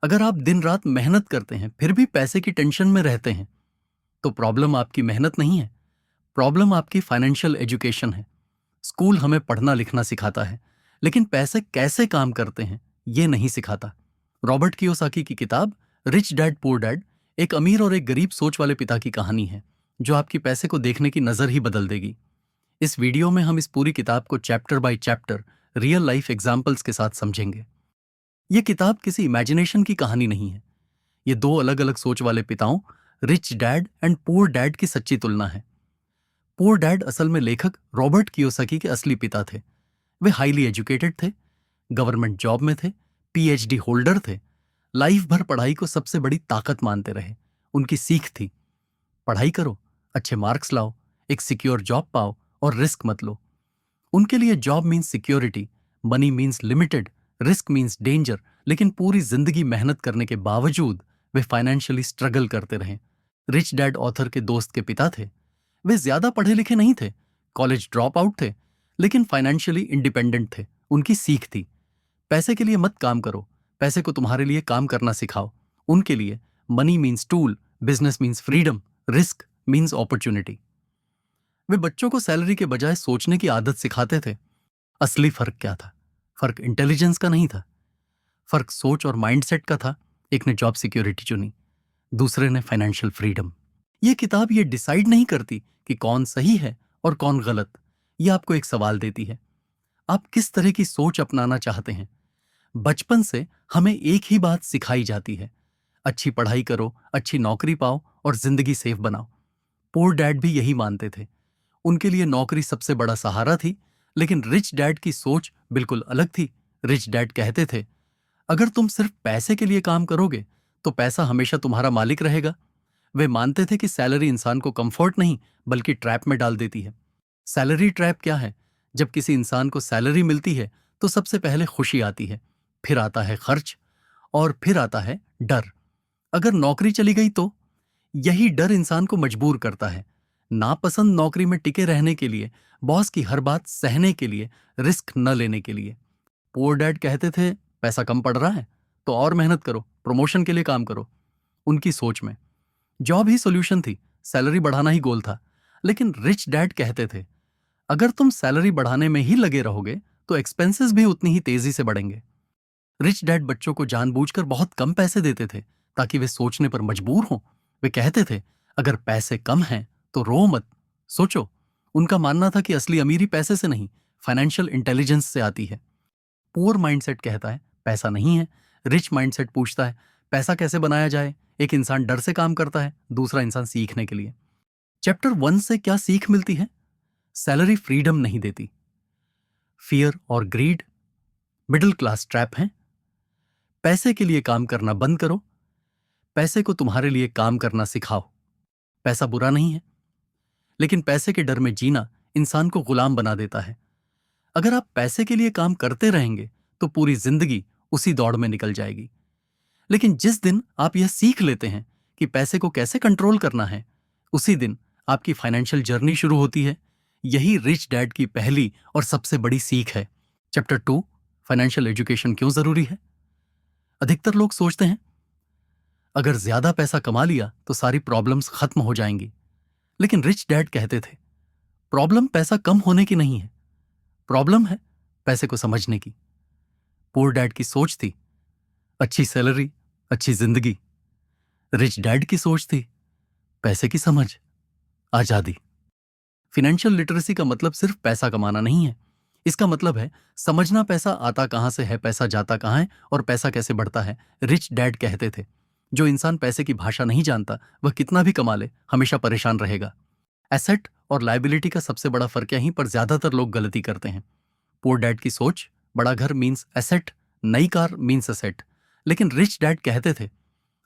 अगर आप दिन रात मेहनत करते हैं फिर भी पैसे की टेंशन में रहते हैं, तो प्रॉब्लम आपकी मेहनत नहीं है, प्रॉब्लम आपकी फाइनेंशियल एजुकेशन है। स्कूल हमें पढ़ना लिखना सिखाता है, लेकिन पैसे कैसे काम करते हैं ये नहीं सिखाता। रॉबर्ट कियोसाकी की किताब रिच डैड पुअर डैड एक अमीर और एक गरीब सोच वाले पिता की कहानी है, जो आपकी पैसे को देखने की नजर ही बदल देगी। इस वीडियो में हम इस पूरी किताब को chapter by chapter real life examples के साथ समझेंगे। ये किताब किसी इमेजिनेशन की कहानी नहीं है, ये दो अलग अलग सोच वाले पिताओं, rich dad and poor dad की सच्ची तुलना है। पुअर डैड असल में लेखक रॉबर्ट कियोसाकी के असली पिता थे। वे हाईली एजुकेटेड थे, गवर्नमेंट जॉब में थे, पीएचडी होल्डर थे, लाइफ भर पढ़ाई को सबसे बड़ी ताकत मानते रहे। उनकी सीख थी, पढ़ाई करो, अच्छे मार्क्स लाओ, एक सिक्योर जॉब पाओ और रिस्क मत लो। उनके लिए job means security, money means limited, risk means danger. लेकिन पूरी जिंदगी मेहनत करने के बावजूद वे फाइनेंशियली स्ट्रगल करते रहे। रिच डैड ऑथर के दोस्त के पिता थे। वे ज्यादा पढ़े लिखे नहीं थे, कॉलेज ड्रॉप आउट थे, लेकिन फाइनेंशियली इंडिपेंडेंट थे। उनकी सीख थी, पैसे के लिए मत काम करो, पैसे को तुम्हारे लिए काम करना सिखाओ। उनके लिए money means tool, business means freedom, risk means opportunity. वे बच्चों को सैलरी के बजाय सोचने की आदत सिखाते थे। असली फर्क क्या था? फर्क इंटेलिजेंस का नहीं था, फर्क सोच और माइंडसेट का था। एक ने जॉब सिक्योरिटी चुनी, दूसरे ने फाइनेंशियल फ्रीडम। यह किताब ये डिसाइड नहीं करती कि कौन सही है और कौन गलत। यह आपको एक सवाल देती है, आप किस तरह की सोच अपनाना चाहते हैं। बचपन से हमें एक ही बात सिखाई जाती है, अच्छी पढ़ाई करो, अच्छी नौकरी पाओ और जिंदगी सेफ बनाओ। पुअर डैड भी यही मानते थे। उनके लिए नौकरी सबसे बड़ा सहारा थी, लेकिन रिच डैड की सोच बिल्कुल अलग थी। रिच डैड कहते थे, अगर तुम सिर्फ पैसे के लिए काम करोगे तो पैसा हमेशा तुम्हारा मालिक रहेगा। वे मानते थे कि सैलरी इंसान को कंफर्ट नहीं बल्कि ट्रैप में डाल देती है। सैलरी ट्रैप क्या है? जब किसी इंसान को सैलरी मिलती है तो सबसे पहले खुशी आती है, फिर आता है खर्च और फिर आता है डर। अगर नौकरी चली गई तो यही डर इंसान को मजबूर करता है, नापसंद नौकरी में टिके रहने के लिए, बॉस की हर बात सहने के लिए, रिस्क न लेने के लिए। पुअर डैड कहते थे, पैसा कम पड़ रहा है तो और मेहनत करो, प्रमोशन के लिए काम करो। उनकी सोच में जॉब ही सॉल्यूशन थी, सैलरी बढ़ाना ही गोल था। लेकिन रिच डैड कहते थे, अगर तुम सैलरी बढ़ाने में ही लगे रहोगे तो एक्सपेंसेस भी उतनी ही तेजी से बढ़ेंगे। रिच डैड बच्चों को जानबूझकर बहुत कम पैसे देते थे ताकि वे सोचने पर मजबूर हों। वे कहते थे, अगर पैसे कम हैं तो रो मत, सोचो। उनका मानना था कि असली अमीरी पैसे से नहीं, फाइनेंशियल इंटेलिजेंस से आती है। पुअर माइंडसेट कहता है पैसा नहीं है, रिच माइंडसेट पूछता है पैसा कैसे बनाया जाए। एक इंसान डर से काम करता है, दूसरा इंसान सीखने के लिए। चैप्टर 1 से क्या सीख मिलती है? सैलरी फ्रीडम नहीं देती, फियर और ग्रीड मिडिल क्लास ट्रैप हैं। पैसे के लिए काम करना बंद करो, पैसे को तुम्हारे लिए काम करना सिखाओ। पैसा बुरा नहीं है, लेकिन पैसे के डर में जीना इंसान को गुलाम बना देता है। अगर आप पैसे के लिए काम करते रहेंगे तो पूरी जिंदगी उसी दौड़ में निकल जाएगी। लेकिन जिस दिन आप यह सीख लेते हैं कि पैसे को कैसे कंट्रोल करना है, उसी दिन आपकी फाइनेंशियल जर्नी शुरू होती है। यही रिच डैड की पहली और सबसे बड़ी सीख है। चैप्टर 2, फाइनेंशियल एजुकेशन क्यों जरूरी है? अधिकतर लोग सोचते हैं अगर ज्यादा पैसा कमा लिया तो सारी प्रॉब्लम्स खत्म हो जाएंगी। लेकिन रिच डैड कहते थे, प्रॉब्लम पैसा कम होने की नहीं है, प्रॉब्लम है पैसे को समझने की। पुअर डैड की सोच थी अच्छी सैलरी, अच्छी जिंदगी। रिच डैड की सोच थी पैसे की समझ, आजादी। फाइनेंशियल लिटरेसी का मतलब सिर्फ पैसा कमाना नहीं है, इसका मतलब है समझना पैसा आता कहां से है, पैसा जाता कहां है और पैसा कैसे बढ़ता है। रिच डैड कहते थे, जो इंसान पैसे की भाषा नहीं जानता वह कितना भी कमा ले हमेशा परेशान रहेगा। एसेट और लायबिलिटी का सबसे बड़ा फर्क यहीं पर ज्यादातर लोग गलती करते हैं। पुअर डैड की सोच, बड़ा घर मीन्स एसेट, नई कार मीन्स एसेट। लेकिन रिच डैड कहते थे,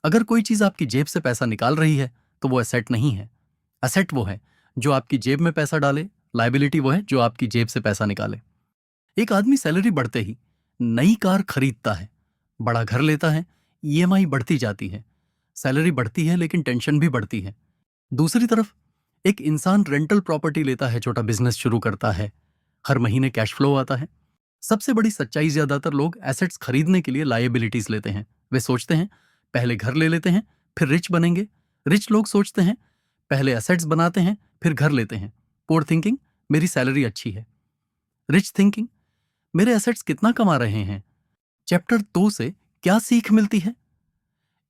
अगर कोई चीज आपकी जेब से पैसा निकाल रही है तो वो एसेट नहीं है। एसेट वो है जो आपकी जेब में पैसा डाले, लायबिलिटी वो है जो आपकी जेब से पैसा निकाले। एक आदमी सैलरी बढ़ते ही नई कार खरीदता है, बड़ा घर लेता है, ईएमआई बढ़ती जाती है। सैलरी बढ़ती है लेकिन टेंशन भी बढ़ती है। दूसरी तरफ एक इंसान रेंटल प्रॉपर्टी लेता है, छोटा बिजनेस शुरू करता है, हर महीने कैश फ्लो आता है। सबसे बड़ी सच्चाई, ज्यादातर लोग एसेट्स खरीदने के लिए लायबिलिटीज लेते हैं, वे सोचते हैं पहले घर ले लेते हैं फिर रिच बनेंगे। रिच लोग सोचते हैं पहले एसेट्स बनाते हैं फिर घर लेते हैं। पुअर थिंकिंग, मेरी सैलरी अच्छी है। रिच थिंकिंग, मेरे एसेट्स कितना कमा रहे हैं। चैप्टर 2 से क्या सीख मिलती है?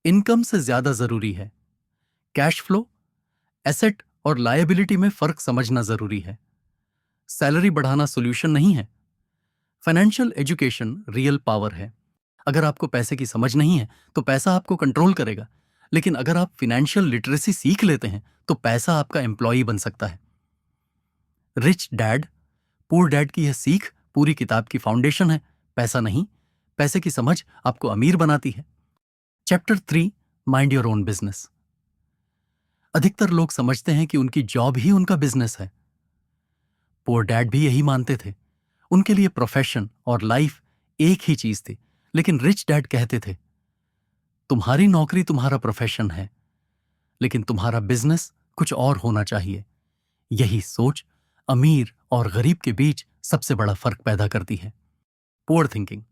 इनकम से ज्यादा जरूरी है। कैश फ्लो, एसेट और लायबिलिटी में फर्क समझना जरूरी है। सैलरी बढ़ाना सॉल्यूशन नहीं है। फाइनेंशियल एजुकेशन रियल पावर है। अगर आपको पैसे की समझ नहीं है तो पैसा आपको कंट्रोल करेगा, लेकिन अगर आप फाइनेंशियल लिटरेसी सीख लेते हैं तो पैसा आपका एम्प्लॉई बन सकता है। रिच डैड पुअर डैड की यह सीख पूरी किताब की फाउंडेशन है। पैसा नहीं, पैसे की समझ आपको अमीर बनाती है। Chapter 3, mind your own business. अधिकतर लोग समझते हैं कि उनकी जॉब ही उनका बिजनेस है। पुअर डैड भी यही मानते थे। उनके लिए प्रोफेशन और लाइफ एक ही चीज थी। लेकिन रिच डैड कहते थे तुम्हारी नौकरी तुम्हारा प्रोफेशन है, लेकिन तुम्हारा बिजनेस कुछ और होना चाहिए। यही सोच अमीर और गरीब के बीच सबसे बड़ा फर्क पैदा करती है। पुअर थिंकिंग,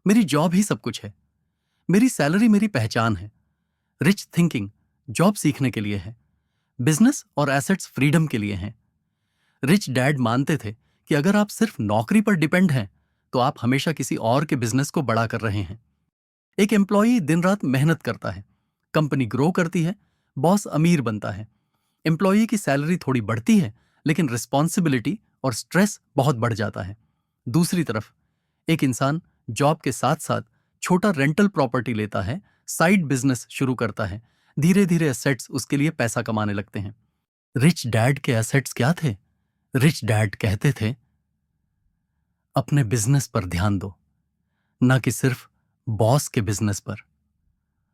मेरी जॉब ही सब कुछ है, मेरी सैलरी मेरी पहचान है। रिच थिंकिंग, जॉब सीखने के लिए है, बिजनेस और एसेट्स फ्रीडम के लिए हैं। रिच डैड मानते थे कि अगर आप सिर्फ नौकरी पर डिपेंड हैं तो आप हमेशा किसी और के बिजनेस को बड़ा कर रहे हैं। एक एम्प्लॉई दिन रात मेहनत करता है, कंपनी ग्रो करती है, बॉस अमीर बनता है। एम्प्लॉई की सैलरी थोड़ी बढ़ती है, लेकिन रिस्पॉन्सिबिलिटी और स्ट्रेस बहुत बढ़ जाता है। दूसरी तरफ एक इंसान जॉब के साथ साथ छोटा रेंटल प्रॉपर्टी लेता है, साइड बिजनेस शुरू करता है। धीरे धीरे एसेट्स उसके लिए पैसा कमाने लगते हैं। रिच डैड के एसेट्स क्या थे? रिच डैड कहते थे अपने बिजनेस पर ध्यान दो, ना कि सिर्फ बॉस के बिजनेस पर।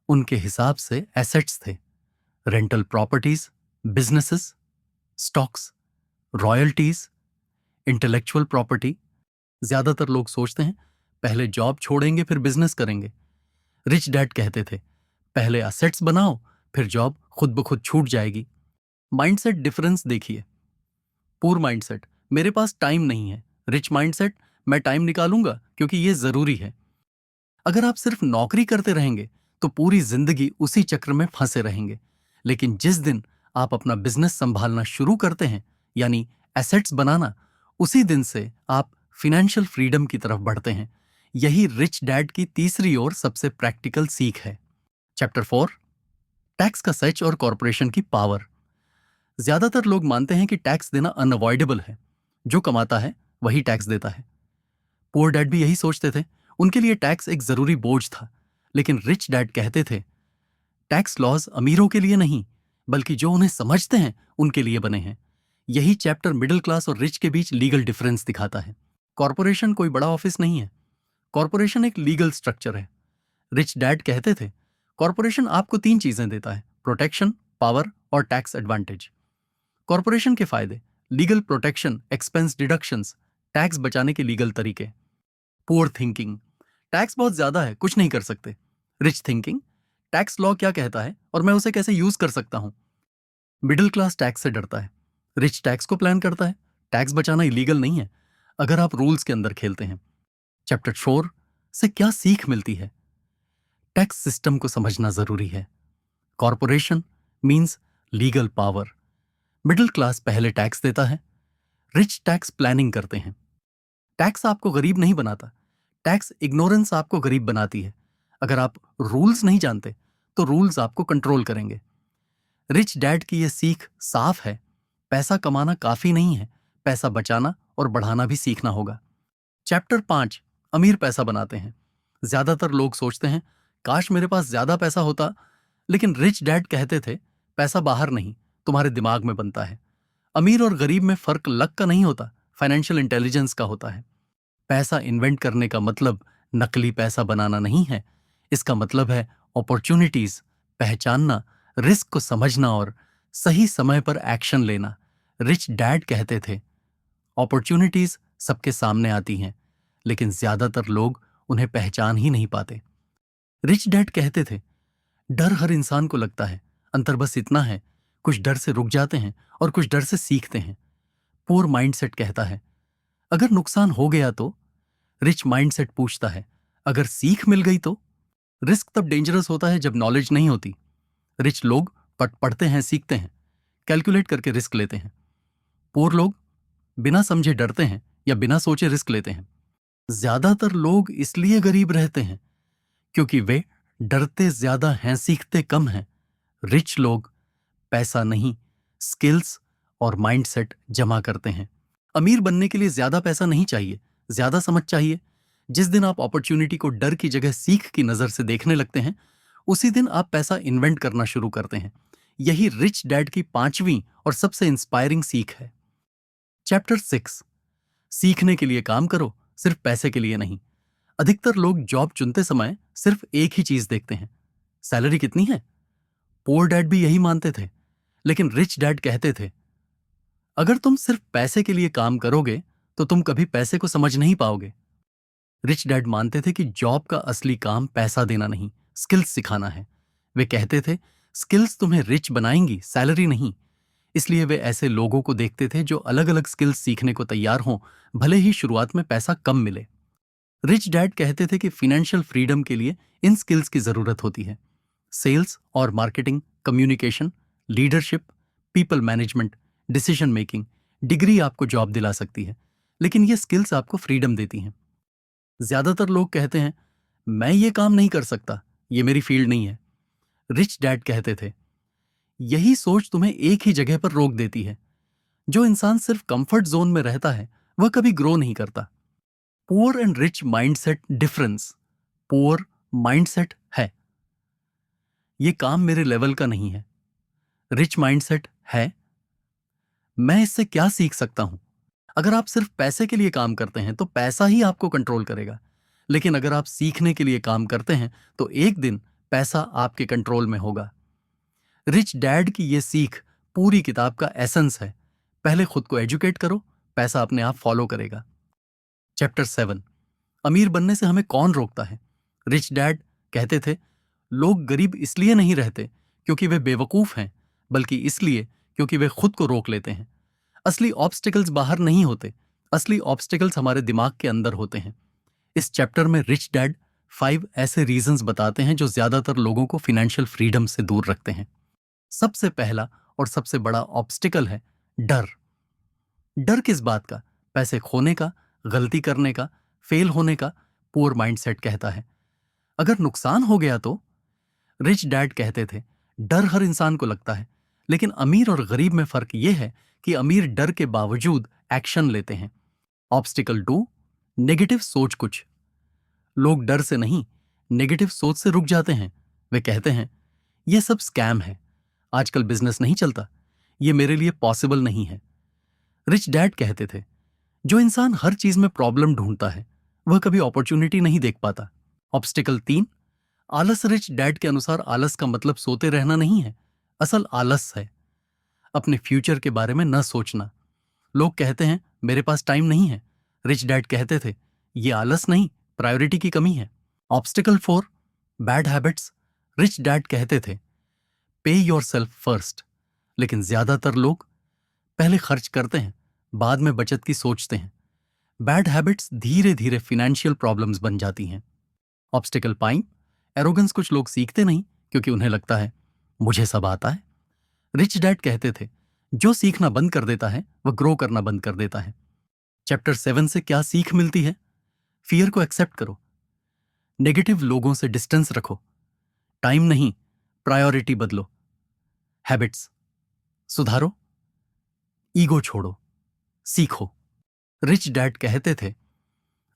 उनके हिसाब से एसेट्स थे rental properties, businesses, stocks, royalties, intellectual property. ज्यादातर लोग सोचते हैं पहले जॉब छोड़ेंगे फिर बिजनेस करेंगे। रिच डैड कहते थे पहले एसेट्स बनाओ फिर जॉब खुद ब खुद छूट जाएगी। माइंडसेट डिफरेंस देखिए। पुअर माइंडसेट, मेरे पास टाइम नहीं है। रिच माइंडसेट, मैं टाइम निकालूंगा क्योंकि ये जरूरी है। अगर आप सिर्फ नौकरी करते रहेंगे तो पूरी जिंदगी उसी चक्र में फंसे रहेंगे। लेकिन जिस दिन आप अपना बिजनेस संभालना शुरू करते हैं, यानी एसेट्स बनाना, उसी दिन से आप फाइनेंशियल फ्रीडम की तरफ बढ़ते हैं। यही रिच डैड की तीसरी और सबसे प्रैक्टिकल सीख है। चैप्टर 4, टैक्स का सच और कॉरपोरेशन की पावर। ज्यादातर लोग मानते हैं कि टैक्स देना अनअवॉइडेबल है। जो कमाता है वही टैक्स देता है। पुअर डैड भी यही सोचते थे। उनके लिए टैक्स एक जरूरी बोझ था। लेकिन रिच डैड कहते थे टैक्स लॉज अमीरों के लिए नहीं, बल्कि जो उन्हें समझते हैं उनके लिए बने हैं। यही चैप्टर मिडिल क्लास और रिच के बीच लीगल डिफरेंस दिखाता है। कॉरपोरेशन कोई बड़ा ऑफिस नहीं है। कॉरपोरेशन एक लीगल स्ट्रक्चर है। रिच डैड कहते थे कॉरपोरेशन आपको 3 चीजें देता है, प्रोटेक्शन, पावर और टैक्स एडवांटेज। कॉरपोरेशन के फायदे, legal protection, expense deductions, tax बचाने के लीगल तरीके। पुअर थिंकिंग, टैक्स बहुत ज्यादा है, कुछ नहीं कर सकते। रिच थिंकिंग, टैक्स लॉ क्या कहता है और मैं उसे कैसे यूज कर सकता हूं। मिडिल क्लास टैक्स से डरता है, रिच टैक्स को प्लान करता है। टैक्स बचाना इलीगल नहीं है अगर आप रूल्स के अंदर खेलते हैं। चैप्टर 4 से क्या सीख मिलती है? टैक्स सिस्टम को समझना जरूरी है। Corporation means legal power. Middle class पहले टैक्स देता है, रिच टैक्स प्लानिंग करते हैं। टैक्स आपको गरीब नहीं बनाता, टैक्स इग्नोरेंस आपको गरीब बनाती है। अगर आप रूल्स नहीं जानते तो रूल्स आपको कंट्रोल करेंगे। रिच डैड की यह सीख साफ है, पैसा कमाना काफी नहीं है, पैसा बचाना और बढ़ाना भी सीखना होगा। चैप्टर 5, अमीर पैसा बनाते हैं। ज्यादातर लोग सोचते हैं काश मेरे पास ज्यादा पैसा होता, लेकिन रिच डैड कहते थे पैसा बाहर नहीं, तुम्हारे दिमाग में बनता है। अमीर और गरीब में फर्क लक का नहीं होता, फाइनेंशियल इंटेलिजेंस का होता है। पैसा इन्वेंट करने का मतलब नकली पैसा बनाना नहीं है। इसका मतलब है अपॉर्चुनिटीज पहचानना, रिस्क को समझना और सही समय पर एक्शन लेना। रिच डैड कहते थे अपॉर्चुनिटीज सबके सामने आती हैं, लेकिन ज्यादातर लोग उन्हें पहचान ही नहीं पाते। रिच डैड कहते थे डर हर इंसान को लगता है, अंतर बस इतना है कुछ डर से रुक जाते हैं और कुछ डर से सीखते हैं। पुअर माइंडसेट कहता है अगर नुकसान हो गया तो। रिच माइंडसेट पूछता है अगर सीख मिल गई तो। रिस्क तब डेंजरस होता है जब नॉलेज नहीं होती। रिच लोग पढ़ते हैं, सीखते हैं, कैलकुलेट करके रिस्क लेते हैं। पुअर लोग बिना समझे डरते हैं या बिना सोचे रिस्क लेते हैं। ज्यादातर लोग इसलिए गरीब रहते हैं क्योंकि वे डरते ज्यादा हैं, सीखते कम हैं। रिच लोग पैसा नहीं, स्किल्स और माइंडसेट जमा करते हैं। अमीर बनने के लिए ज्यादा पैसा नहीं चाहिए, ज्यादा समझ चाहिए। जिस दिन आप अपॉर्चुनिटी को डर की जगह सीख की नजर से देखने लगते हैं, उसी दिन आप पैसा इन्वेंट करना शुरू करते हैं। यही रिच डैड की 5वीं और सबसे इंस्पायरिंग सीख है। चैप्टर 6, सीखने के लिए काम करो, सिर्फ पैसे के लिए नहीं। अधिकतर लोग जॉब चुनते समय सिर्फ एक ही चीज देखते हैं, सैलरी कितनी है। पुअर डैड भी यही मानते थे, लेकिन रिच डैड कहते थे, अगर तुम सिर्फ पैसे के लिए काम करोगे तो तुम कभी पैसे को समझ नहीं पाओगे। रिच डैड मानते थे कि जॉब का असली काम पैसा देना नहीं, स्किल्स सिखाना है। वे कहते थे, स्किल्स तुम्हें रिच बनाएंगी, सैलरी नहीं। इसलिए वे ऐसे लोगों को देखते थे जो अलग अलग स्किल्स सीखने को तैयार हों, भले ही शुरुआत में पैसा कम मिले। रिच डैड कहते थे कि फाइनेंशियल फ्रीडम के लिए इन स्किल्स की जरूरत होती है। सेल्स और marketing, communication, leadership, people management, decision making. Degree आपको जॉब दिला सकती है, लेकिन ये स्किल्स आपको फ्रीडम देती हैं। ज्यादातर लोग कहते हैं, मैं ये काम नहीं कर सकता, ये मेरी फील्ड नहीं है। रिच डैड कहते थे, यही सोच तुम्हें एक ही जगह पर रोक देती है। जो इंसान सिर्फ कंफर्ट जोन में रहता है वह कभी ग्रो नहीं करता। Poor and rich mindset difference. Poor mindset है, ये काम मेरे लेवल का नहीं है। रिच माइंडसेट है, मैं इससे क्या सीख सकता हूं। अगर आप सिर्फ पैसे के लिए काम करते हैं तो पैसा ही आपको कंट्रोल करेगा, लेकिन अगर आप सीखने के लिए काम करते हैं तो एक दिन पैसा आपके कंट्रोल में होगा। रिच डैड की यह सीख पूरी किताब का एसेंस है। पहले खुद को एजुकेट करो, पैसा अपने आप फॉलो करेगा। चैप्टर 7, अमीर बनने से हमें कौन रोकता है। रिच डैड कहते थे, लोग गरीब इसलिए नहीं रहते क्योंकि वे बेवकूफ हैं, बल्कि इसलिए क्योंकि वे खुद को रोक लेते हैं। असली ऑब्स्टिकल्स बाहर नहीं होते, असली ऑब्स्टिकल्स हमारे दिमाग के अंदर होते हैं। इस चैप्टर में रिच डैड 5 ऐसे रीजंस बताते हैं जो ज्यादातर लोगों को फाइनेंशियल फ्रीडम से दूर रखते हैं। सबसे पहला और सबसे बड़ा ऑब्स्टिकल है डर। डर किस बात का? पैसे खोने का, गलती करने का, फेल होने का। पुअर माइंडसेट कहता है, अगर नुकसान हो गया तो। रिच डैड कहते थे, डर हर इंसान को लगता है, लेकिन अमीर और गरीब में फर्क यह है कि अमीर डर के बावजूद एक्शन लेते हैं। ऑब्स्टिकल 2, नेगेटिव सोच। कुछ लोग डर से नहीं, नेगेटिव सोच से रुक जाते हैं। वे कहते हैं, यह सब स्कैम है, आजकल बिजनेस नहीं चलता, यह मेरे लिए पॉसिबल नहीं है। रिच डैड कहते थे, जो इंसान हर चीज में प्रॉब्लम ढूंढता है वह कभी अपॉर्चुनिटी नहीं देख पाता। ऑब्स्टिकल 3, आलस। रिच डैड के अनुसार आलस का मतलब सोते रहना नहीं है, असल आलस है अपने फ्यूचर के बारे में न सोचना। लोग कहते हैं, मेरे पास टाइम नहीं है। रिच डैड कहते थे, यह आलस नहीं, प्रायोरिटी की कमी है। Obstacle 4, bad habits. Rich dad कहते थे, पे योर सेल्फ फर्स्ट। लेकिन ज्यादातर लोग पहले खर्च करते हैं, बाद में बचत की सोचते हैं। बैड हैबिट्स धीरे धीरे फाइनेंशियल प्रॉब्लम्स बन जाती हैं। Obstacle 5, arrogance. कुछ लोग सीखते नहीं क्योंकि उन्हें लगता है, मुझे सब आता है। रिच डैड कहते थे, जो सीखना बंद कर देता है वह ग्रो करना बंद कर देता है। चैप्टर 7 से क्या सीख मिलती है? फियर को एक्सेप्ट करो, नेगेटिव लोगों से डिस्टेंस रखो, टाइम नहीं, प्रायोरिटी बदलो, हैबिट्स सुधारो, ईगो छोड़ो, सीखो। रिच डैड कहते थे,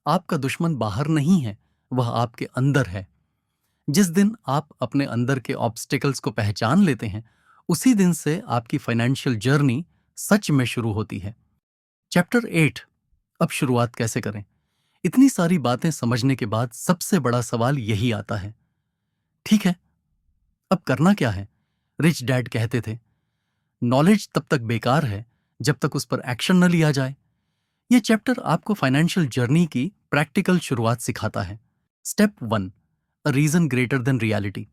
आपका दुश्मन बाहर नहीं है, वह आपके अंदर है। जिस दिन आप अपने अंदर के ऑब्स्टिकल्स को पहचान लेते हैं, उसी दिन से आपकी फाइनेंशियल जर्नी सच में शुरू होती है। चैप्टर 8, अब शुरुआत कैसे करें। इतनी सारी बातें समझने के बाद सबसे बड़ा सवाल यही आता है, ठीक है, अब करना क्या है? रिच डैड कहते थे, नॉलेज तब तक बेकार है जब तक उस पर एक्शन न लिया जाए। यह चैप्टर आपको फाइनेंशियल जर्नी की प्रैक्टिकल शुरुआत सिखाता है। Step 1, a reason greater than reality.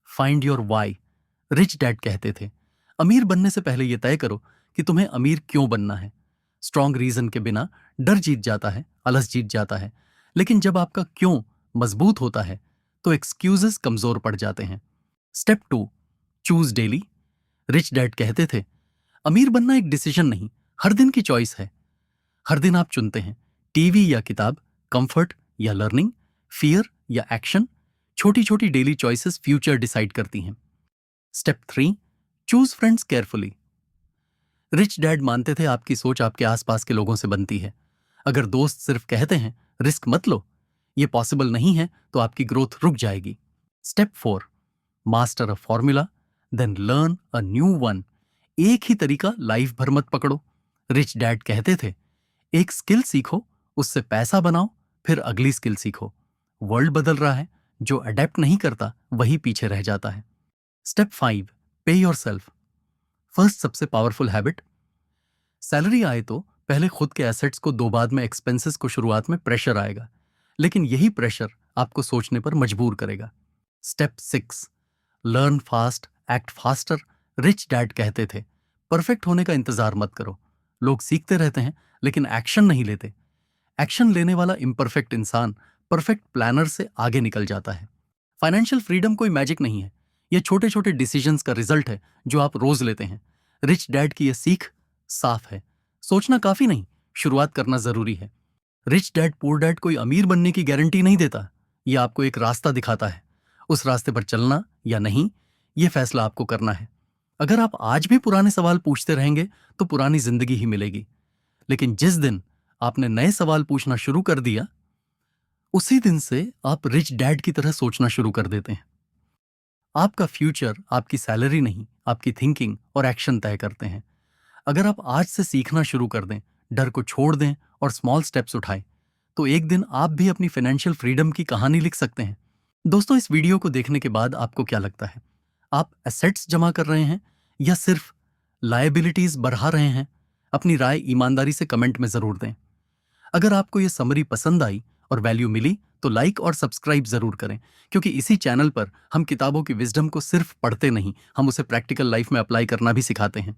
Find your why. Rich dad कहते थे, अमीर बनने से पहले यह तय करो कि तुम्हें अमीर क्यों बनना है। स्ट्रॉन्ग रीजन के बिना डर जीत जाता है, आलस जीत जाता है, लेकिन जब आपका क्यों मजबूत होता है तो एक्सक्यूजेस कमजोर पड़ जाते हैं। Step 2, choose daily. Rich dad कहते थे, अमीर बनना एक डिसीजन नहीं, हर दिन की चॉइस है। हर दिन आप चुनते हैं, टीवी या किताब, कंफर्ट या लर्निंग, फियर या एक्शन। छोटी छोटी डेली चॉइसेस फ्यूचर डिसाइड करती हैं। Step 3, choose friends carefully. Rich dad मानते थे आपकी सोच आपके आसपास के लोगों से बनती है। अगर दोस्त सिर्फ कहते हैं रिस्क मत लो, ये पॉसिबल नहीं है, तो आपकी ग्रोथ रुक जाएगी। Step 4, master a formula then learn a new one. एक ही तरीका लाइफ भर मत पकड़ो। रिच डैड कहते थे, एक स्किल सीखो, उससे पैसा बनाओ, फिर अगली स्किल सीखो। वर्ल्ड बदल रहा है, जो अडेप्ट नहीं करता वही पीछे रह जाता है। स्टेप 5, पे योरसेल्फ। फर्स्ट सबसे पावरफुल हैबिट, सैलरी आए तो पहले खुद के एसेट्स को दो, बाद में एक्सपेंसेस को। शुरुआत में प्रेशर आएगा, लेकिन यही प्रेशर आपको सोचने पर मजबूर करेगा। Step 6, learn fast act faster. Rich dad कहते थे, परफेक्ट होने का इंतजार मत करो। लोग सीखते रहते हैं लेकिन एक्शन नहीं लेते। एक्शन लेने वाला इम्परफेक्ट इंसान परफेक्ट प्लानर से आगे निकल जाता है। फाइनेंशियल फ्रीडम कोई मैजिक नहीं है, यह छोटे छोटे डिसीजंस का रिजल्ट है जो आप रोज लेते हैं। रिच डैड की यह सीख साफ है, सोचना काफी नहीं, शुरुआत करना जरूरी है। रिच डैड पुअर डैड कोई अमीर बनने की गारंटी नहीं देता, यह आपको एक रास्ता दिखाता है। उस रास्ते पर चलना या नहीं, यह फैसला आपको करना है। अगर आप आज भी पुराने सवाल पूछते रहेंगे तो पुरानी जिंदगी ही मिलेगी, लेकिन जिस दिन आपने नए सवाल पूछना शुरू कर दिया, उसी दिन से आप रिच डैड की तरह सोचना शुरू कर देते हैं। आपका फ्यूचर आपकी सैलरी नहीं, आपकी थिंकिंग और एक्शन तय करते हैं। अगर आप आज से सीखना शुरू कर दें, डर को छोड़ दें और स्मॉल स्टेप्स उठाएं, तो एक दिन आप भी अपनी फाइनेंशियल फ्रीडम की कहानी लिख सकते हैं। दोस्तों, इस वीडियो को देखने के बाद आपको क्या लगता है? आप एसेट्स जमा कर रहे हैं या सिर्फ लायबिलिटीज बढ़ा रहे हैं? अपनी राय ईमानदारी से कमेंट में जरूर दें। अगर आपको यह समरी पसंद आई और वैल्यू मिली तो लाइक और सब्सक्राइब जरूर करें, क्योंकि इसी चैनल पर हम किताबों की विजडम को सिर्फ पढ़ते नहीं, हम उसे प्रैक्टिकल लाइफ में अप्लाई करना भी सिखाते हैं।